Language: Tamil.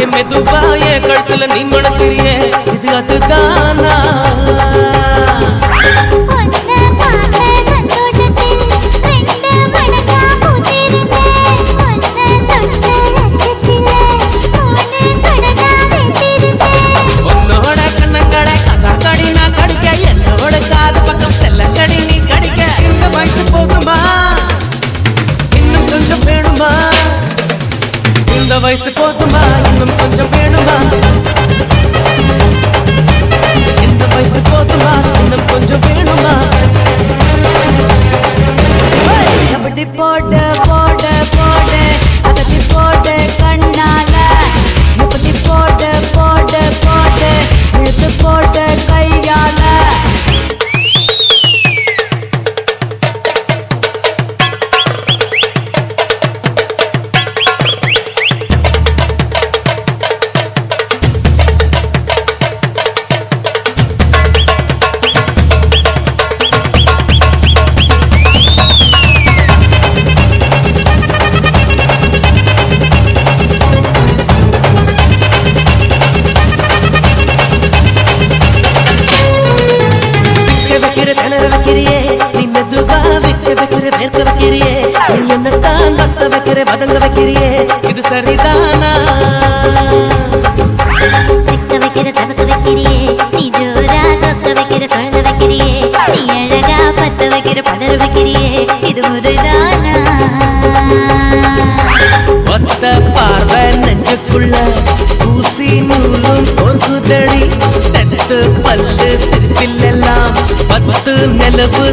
மெதுவாயே கழுத்துல நீ மணக்கிறியே இது அதுதானா உன்னோட கண்ணங்கடை கடி நான் கடிக்க என்னோட காது பக்கம் செல்லங்கடி நீ கடிக்க இந்த வயசு போதுமா இன்னும் கொஞ்சம் வேணுமா இந்த வயசு போதுமா இன்னும் கொஞ்சம் வேணுமா இந்த வயசு போதுமா இன்னும் கொஞ்சம் வேணுமா கபடி போடு போடு போடு அகத்தி போடு கண்ணால முப்பத்தி போடு போடு போடு இழுத்து போடு கையால வதங்க வைக்கிறியே இது சரிதானா சிக்க வைக்கிற சபக்க வைக்கிறியே நீ ஜோரா சொக்க வைக்கிற சொல்ல வைக்கிறியே நீ அழகா பத்த வைக்கிற பதற வைக்கிறியே இது முறைதானா ஒத்த பார்வை நெஞ்சுக்குள்ள ஊசி நூலும் பொறுக்குதடி தெத்து பல்லு சிரிப்பில் எல்லாம் பத்து நிலவு